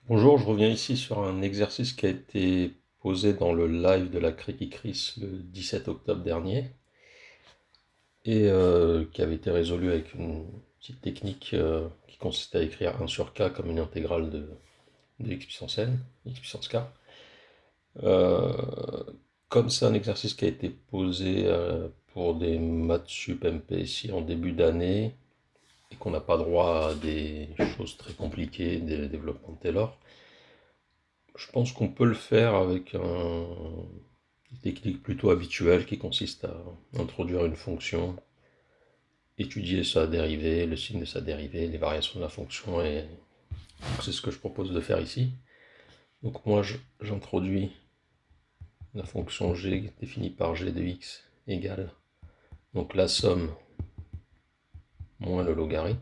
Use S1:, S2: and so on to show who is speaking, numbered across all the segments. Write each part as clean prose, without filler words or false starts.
S1: Bonjour, je reviens ici sur un exercice qui a été posé dans le live de la Criqui Chris le 17 octobre dernier et qui avait été résolu avec une petite technique qui consiste à écrire 1 sur k comme une intégrale de x puissance n, x puissance k. Euh, Comme c'est un exercice qui a été posé pour des maths sup MP ici en début d'année et qu'on n'a pas droit à des choses très compliquées, des développements de Taylor, je pense qu'on peut le faire avec une technique plutôt habituelle qui consiste à introduire une fonction, étudier sa dérivée, le signe de sa dérivée, les variations de la fonction, et c'est ce que je propose de faire ici. Donc moi j'introduis la fonction g définie par g de x égale donc la somme moins le logarithme.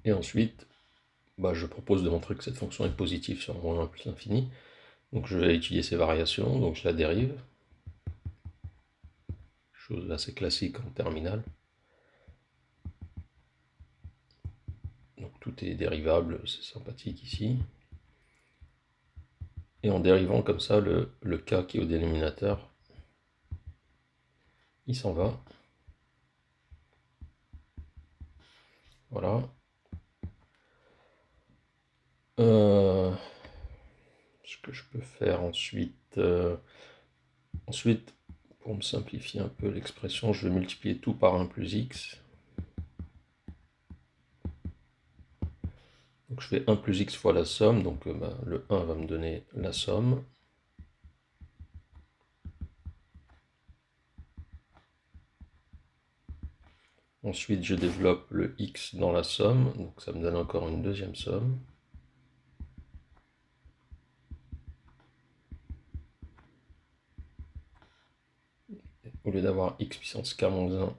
S1: Et ensuite, je propose de montrer que cette fonction est positive sur moins 1 plus l'infini. Donc je vais étudier ces variations, donc je la dérive, chose assez classique en terminale. Donc tout est dérivable, c'est sympathique ici. Et en dérivant comme ça, le k qui est au dénominateur, il s'en va. Voilà. Ce que je peux faire ensuite, pour me simplifier un peu l'expression, je vais multiplier tout par 1 plus x. Donc je fais 1 plus x fois la somme, donc le 1 va me donner la somme. Ensuite, je développe le x dans la somme, donc ça me donne encore une deuxième somme. Au lieu d'avoir x puissance k-1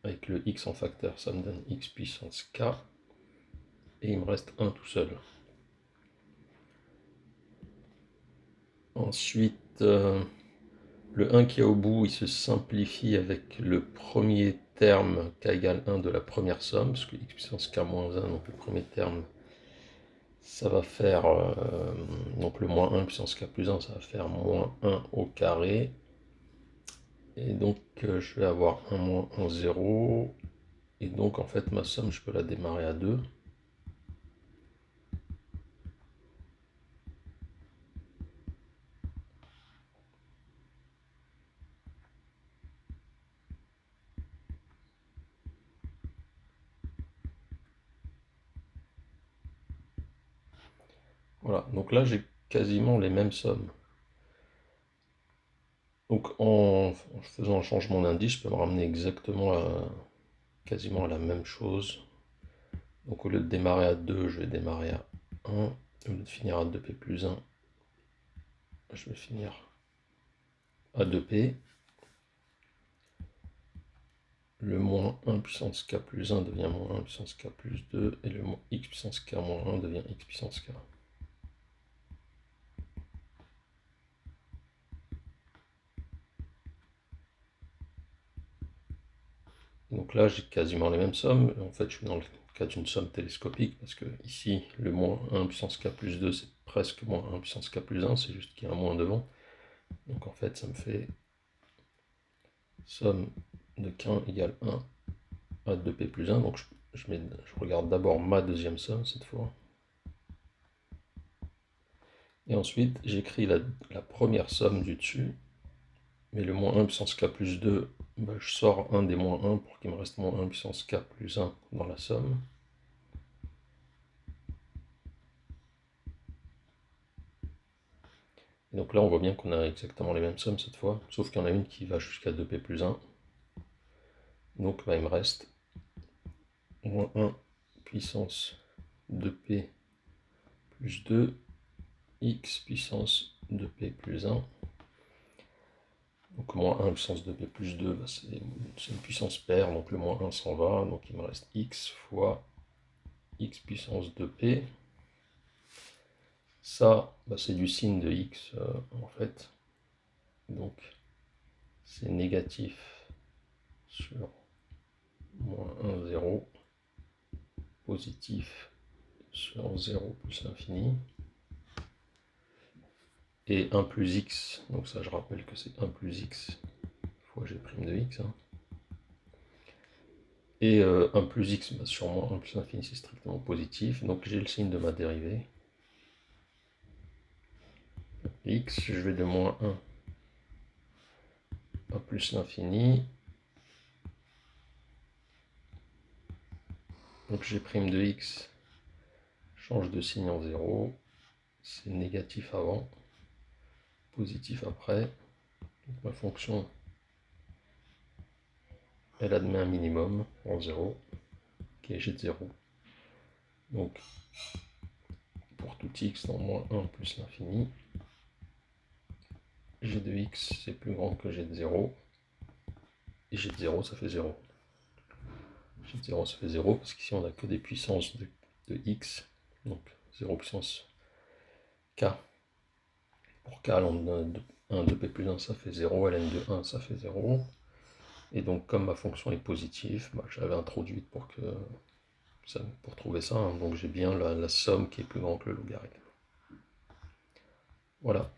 S1: avec le x en facteur, ça me donne x puissance k. Et il me reste 1 tout seul. Ensuite, le 1 qui est au bout, il se simplifie avec le premier terme k égale 1 de la première somme, parce que x puissance k-1, donc le premier terme, ça va faire, donc le moins 1 puissance k plus 1, ça va faire moins 1 au carré. Et donc je vais avoir 1 moins 1, 0. Et donc en fait ma somme, je peux la démarrer à 2. Voilà, donc là j'ai quasiment les mêmes sommes. Donc en faisant un changement d'indice, je peux me ramener quasiment à la même chose. Donc au lieu de démarrer à 2, je vais démarrer à 1. Au lieu de finir à 2p plus 1, je vais finir à 2p. Le moins 1 puissance k plus 1 devient moins 1 puissance k plus 2. Et le x puissance k moins 1 devient x puissance k. Donc là, j'ai quasiment les mêmes sommes. En fait, je suis dans le cas d'une somme télescopique, parce que ici, le moins 1 puissance k plus 2, c'est presque moins 1 puissance k plus 1, c'est juste qu'il y a un moins devant. Donc en fait, ça me fait somme de k égale 1 à 2p plus 1. Donc je regarde d'abord ma deuxième somme cette fois. Et ensuite, j'écris la première somme du dessus. Mais le moins 1 puissance k plus 2, je sors un des moins 1 pour qu'il me reste moins 1 puissance k plus 1 dans la somme. Et donc là, on voit bien qu'on a exactement les mêmes sommes cette fois, sauf qu'il y en a une qui va jusqu'à 2p plus 1. Donc il me reste moins 1 puissance 2p plus 2, x puissance 2p plus 1. Donc moins 1 puissance 2p plus 2, c'est une puissance paire, donc le moins 1 s'en va, donc il me reste x fois x puissance 2p. Ça, c'est du signe de x en fait. Donc c'est négatif sur moins 1, 0, positif sur 0 plus l'infini, et 1 plus x, donc ça je rappelle que c'est 1 plus x fois g' de x, hein. Et 1 plus x, bah, sur moins 1 plus l'infini c'est strictement positif, donc j'ai le signe de ma dérivée. X, je vais de moins 1 à plus l'infini. Donc g' de x change de signe en 0. C'est négatif avant, positif après. Donc ma fonction, elle admet un minimum en 0, qui est g de 0. Donc pour tout x dans moins 1 plus l'infini, g de x c'est plus grand que g de 0. Et g de 0 ça fait 0. G de 0 ça fait 0 parce qu'ici on n'a que des puissances de x. Donc 0 puissance k. Pour k ln de 1 de p plus 1 ça fait 0, ln de 1 ça fait 0. Et donc comme ma fonction est positive, bah, j'avais introduite pour trouver ça, hein. Donc j'ai bien la somme qui est plus grande que le logarithme. Voilà.